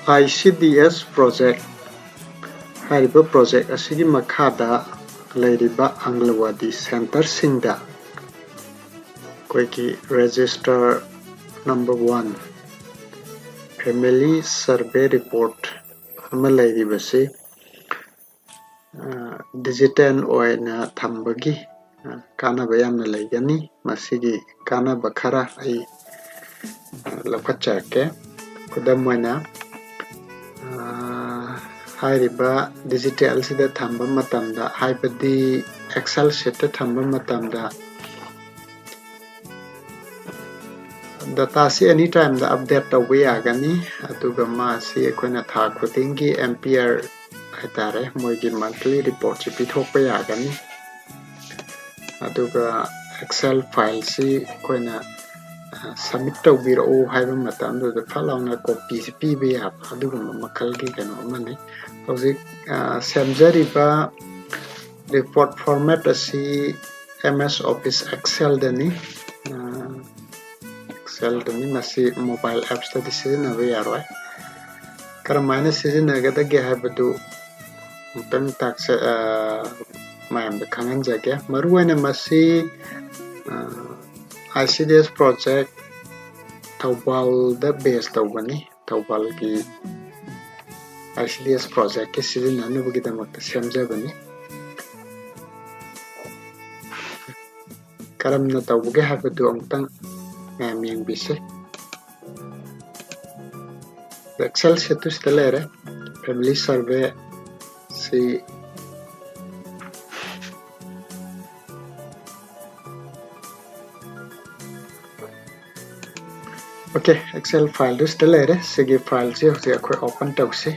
ICDS project hariba project asigi makhada leiriba Anganwadi Centre singda koiki register number 1 family survey report ama leiribasi digital oina thambagi kanaba yamna leigani masigi kanaba khara ai lakachake kudam moina hariba digital sida thamba matamda haibadi excel sheet thamba matamda data si anytime da update tawba yagani aduga ma si akoina tha khudingi ampere haitare moigi monthly report si pithokpa yagani aduga excel file si akoina submit tawbiro haiba matamda da phalauna copy si piba yab aduga makalgi kano amani hojik semjariba report format asi MS Office Excel dani Excel dani masi mobile apps da sizinaba yaroi karamana sizinagada haibadu mutang taksa mayamda khanganjage maruaina masi ICDS project Thoubal da base tawbani Thoubal gi ICDS project ke sizinanabagidamata semjabani karamna tawbuge haibadu amtang yang bisa Excel sheet istalere family survey si okay Excel file istalere sigi file si hoji akoi open tawsi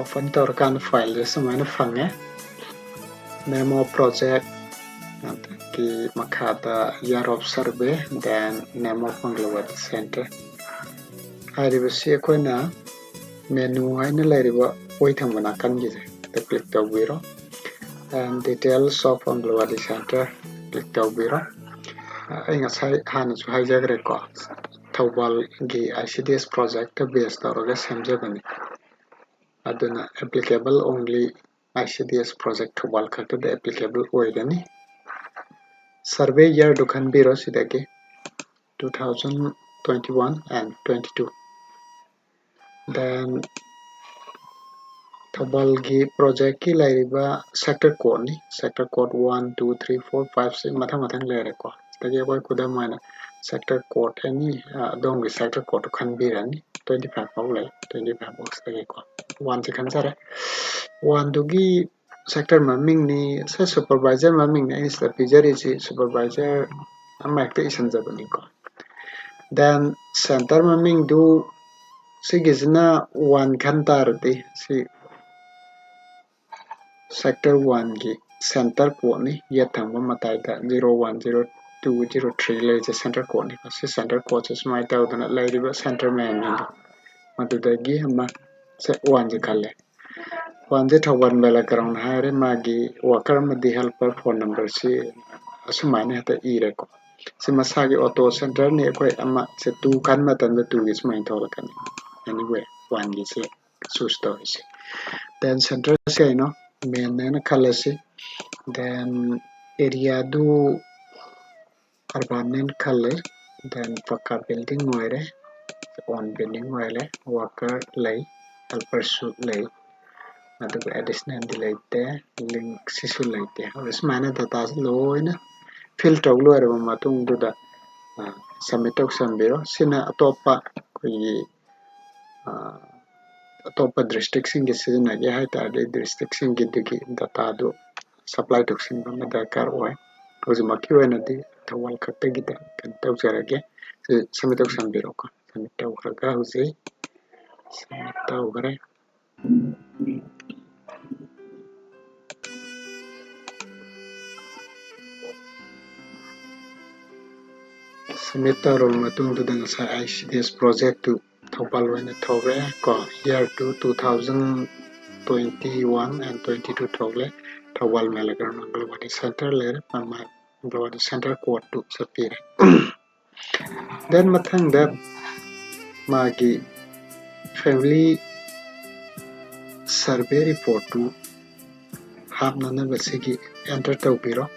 open tawrkan file samaina fange memo project ki makhada year of survey then name of Anganwadi Centre haribasi akoina menu haina lairiba oithambana kanjise the click tawbiro and details of Anganwadi Centre click tawbiro ainga sai hana su haijagre ko Thoubal gi ICDS project based tawraga semjabani aduna applicable only ICDS project Thoubal khakta the applicable oigani survey year dukan biro sidagi 2021 and 22 then Thoubal gi project ki lairiba sector code ni sector code 1 2 3 4 5 6 mathang laire ko tagi koi kudam mana sector code ani dongi sector code khanbirani 25 paw lai 25 box tagi ko 1 se khansare 1 dugi sector maming ni sa supervisor maming ni is the pijari si supervisor amakte isanjabani ko then center maming du sigizna 1 khantarati si sector 1 gi center code ni yathangba mataida 010203 leje center code ni si center code is my tawdana lairiba center man ni madudagi ama se 1 ji khalle 1 je Thoubal bela ground hare magi worker madi helper phone number si asumane hata ire ko si masagi auto center ni koi ama se 2 kan matan da 2 is my tawlakan anyway 1 gi se susto isi then center se no main na khalasi then area du urban khalle then paka building moire on building moire worker lay helper su lay aduga additional dilaite link sisu laite usmana data loina fill tawlo arba matung duda submit sambiro sina atopa koi atopa district singi sizina ge haitade district singi digi data do supply toxin ba madakar oi hojimaki oina di Thoubal khakta gida kan tawjarage submit sambiro ko submit tawraga hoji submit tawgare submit tawro matung duda ngasa ICDS project to Thoubal oina thawre ko year to 2021 and 22 thawle Thoubal Manipur Anganwadi Centre later Anganwadi Centre code to sapir. Then mathang da magi family survey report to hapnana basigi enter tawbiro.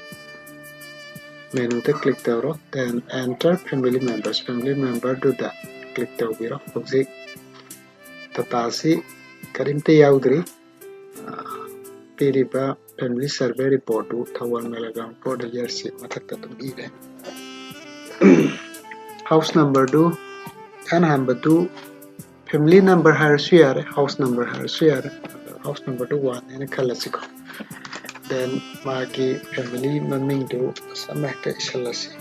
Menu te click tawro, then enter family members. Family member do that. Click tawbiro. Obje tatasi karimte yaudri piriba family survey report to Thoubal Manipur for the year si mathakta tum ire. House number do and number 2 family number harshiyare house number harshiyare house number 1 and kalasiko. Then magi family maming do samahta isalasi.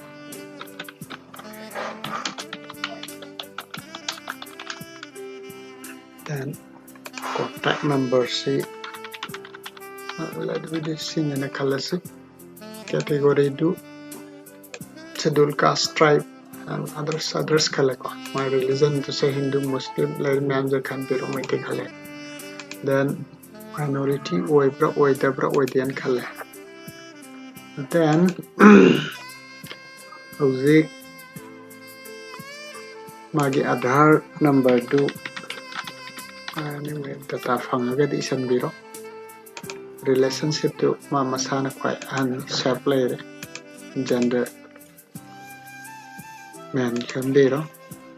Then contact number si let me just sing in a kalasi. Category do schedule caste tribe and others collect. My religion to say Hindu Muslim like manager can be romantic. Then minority oibra oidabra oidian kale. Then Uzi magi Aadhaar number do anyway data fangaga di isan biro relationship to mama sana quite and supply gender man can biro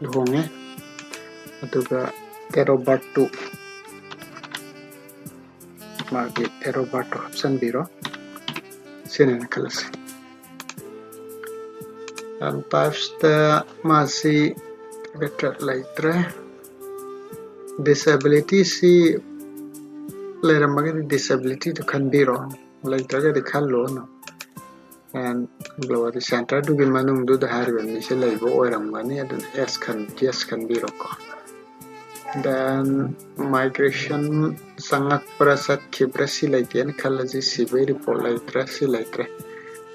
duhonge aduga terobart to magi terobart option biro sinin kalasi. And types the masi better later disability si later magi disability to can biro later the kallo no. And Anganwadi Centre to be manung do the Harvey Michelle or Ramani and yes can be roko. Then migration sangat prasat kibrasi like and kalaji si very polite dressy like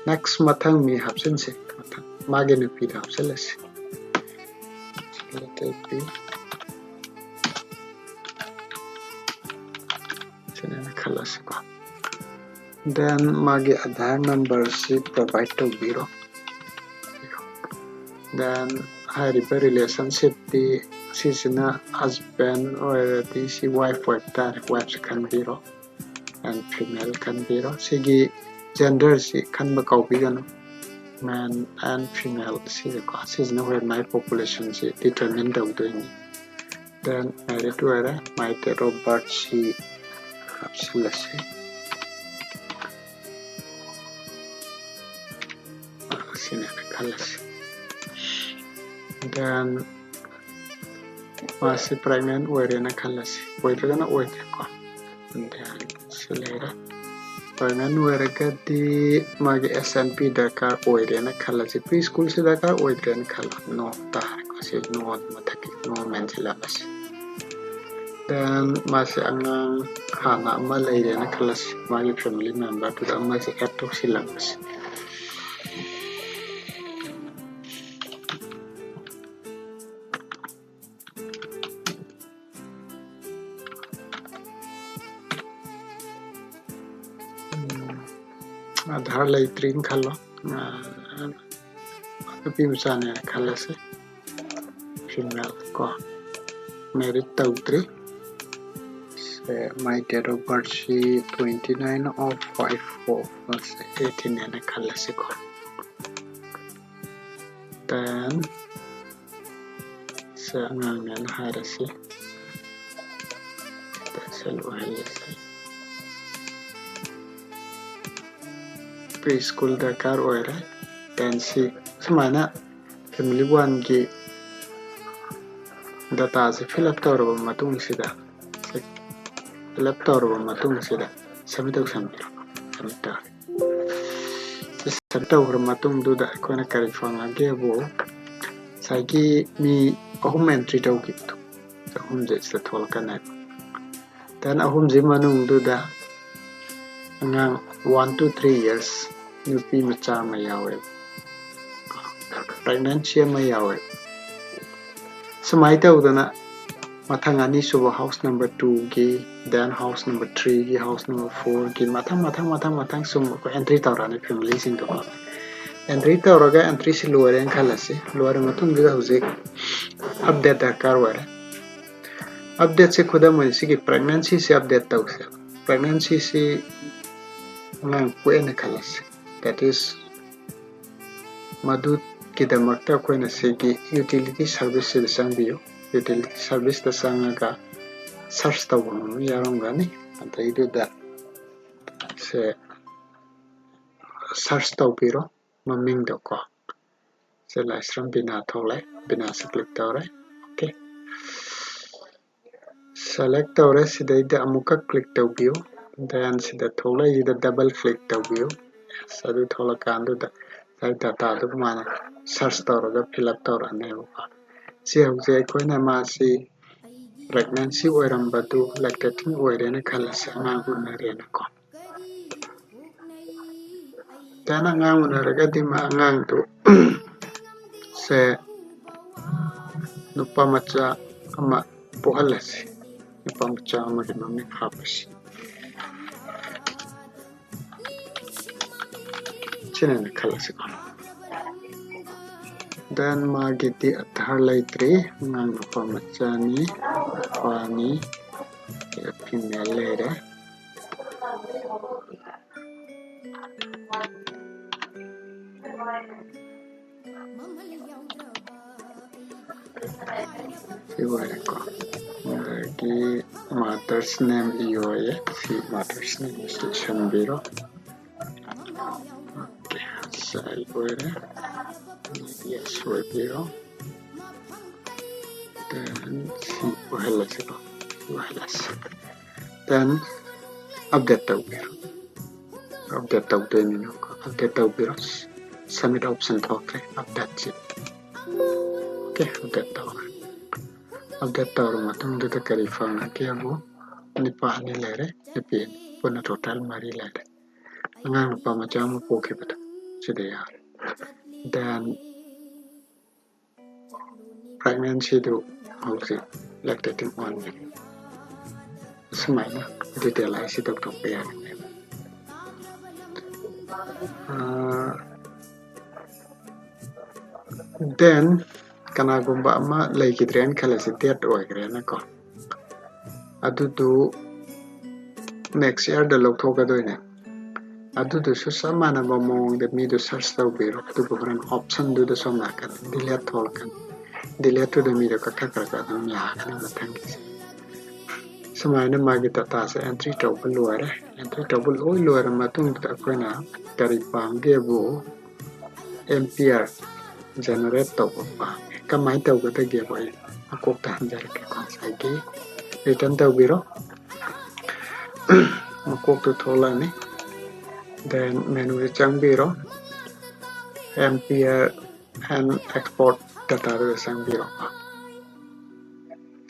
next matang me hapsen se magin pid hapselas. Let it be kalasiko. Then magi Aadhaar number si provide to biro. Then hariba relationship the seasona husband or the si wife wives can biro and female can biro. Sigi gender si kan bakau bigano man and female si the causes no where my population si determined of doing. Then married to her my Robert si absolutely. Dan masih pregnant wearing a kalasi wearing a weight and then selera pregnant wearing di magi SNP dakar wearing a kalasi preschool si dakar wearing kala no tar kasi no mataki no menjelabas dan masih angang hana malay na kalasi magi family member to the masih eto silabas. Aadhaar lay train khalo tapi misalnya khalo se female ko married tautri my date of birth she 29 of 54 18 and khalo se ko then sa ngangan harasi selo halase preschool dakar oira dan si semana family one ki data si fill up tawro matung sida fill up tawro matung sida samito samiro samita samito matung do da ko na kari fanga gebo sagi mi ahum entry taw gitu ahum je sa thol kana dan ahum je manung do da angang 1 to 3 years Nupi macha mayawe pregnancy mayawe samai tawdana mathang ani suba house number 2 gi then house number 3 gi house number 4 gi mathang sum ko entry tawrani family sing to entry tawraga entry si lower en khalasi lower matung gi hauzik update dakar ware update se khuda mo si pregnancy se update tawse pregnancy si ngang kuena khalasi that is madu kidamakta koina segi utility service se sangbiyo utility service da sangaga search tawonu yarongani antaiduda se search tawbiro maming doko se laisram bina thole bina se click tawre okay select tawre sidaida amuka click tawbiyo then sida thole ida double click tawbiyo sadu thola kanduda sai data du mana search tawraga fill up tawrane si hause koina ma si pregnancy oirambadu lactating oirena khalase angang unarena ko tana angang unaragadi ma angang tu se nupa macha ama pohalasi nupa macha ama ki mami hapasi chinena khalase ko dan magiti athar laitri ngang nupa macha ni pani female lere siwareko lagi mother's name iyoye si mother's name station biro okay sai were yes we biro then si wahalas then update tawbiro ni ko update tawbiro submit option thoke update si okay update tawro matang duta kari fanga kiabu nipa ni lere nipi puna total mari lere angang nupa machamu poke bata sidaya then pregnancy do hausi lactating on sumaina detail ai si tok tok ya then kanagumba ama laikidren khalasi date oigrena ko adudu next year da lokthokadone adudu su samana bamong de midu search tawbiro tu program option du da somna kan delete tholkan delete to the midu kakakra dum ya kan mathangi sumaina magi data se entry tawbul luare entry tawbul oi luare matung da koina kari pangge bu mpr generate tawba kamai tawgada ge boy akok ta hanjar ke konsai ge return tawbiro makok tu thola ni then menu re changbiro mpr and export data re changbiro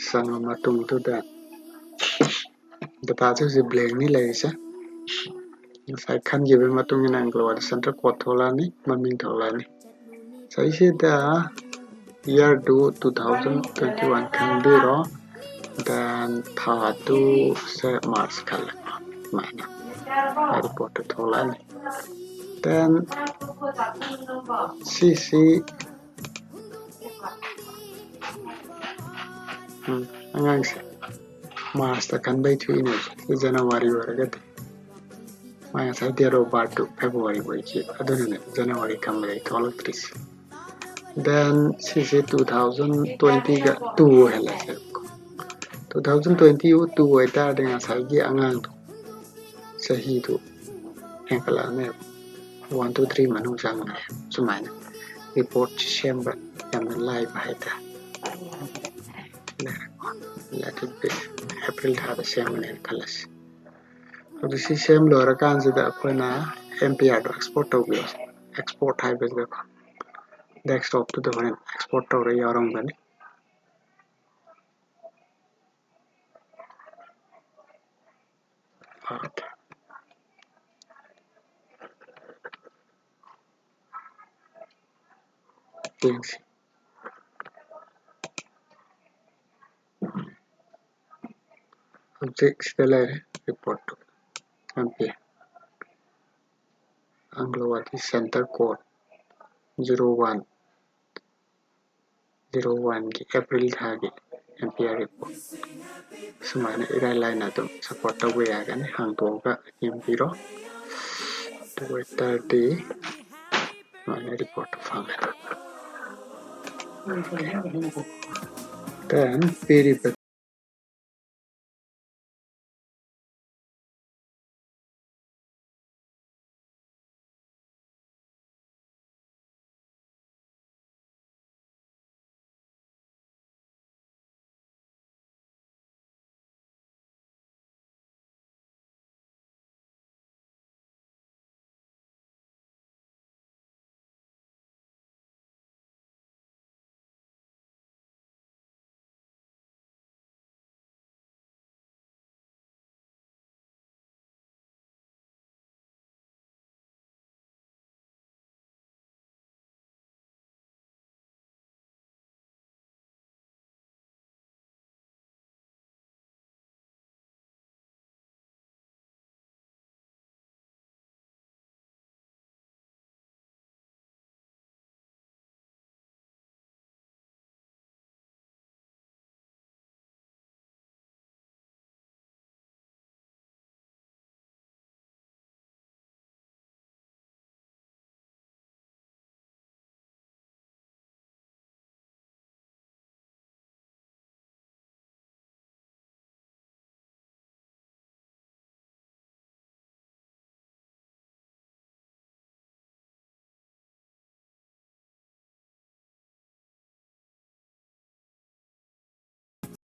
sanga matung tu da data chu blank ni lai sa sai khan ge be matung ni Anganwadi Centre code thola ni maming thola ni sai se da year 2021 khan biro then thatu se March khala mana report thola ni then cc angang se March ta kan bai thui ne January waragati maya sai dero batu February boy ki aduna January kam bai thola tris then cc 2020 ga 2 hala se 2020 2 oita dengan sai gi angang tu sahi tu hengkala ne 1 2 3 manung sang ne sumaina report December yang live haita let it be April thada sem ne kalas so this is same lora kan sida apna mpr do export to be export hai be ko desktop to the one export to re yarong bani okay thanks Object sila report to MP Anganwadi Center code 01 की April thagi MPR report sumana irai line adum support tawe yagani hangtoga impiro Twitter mana report fanga then peri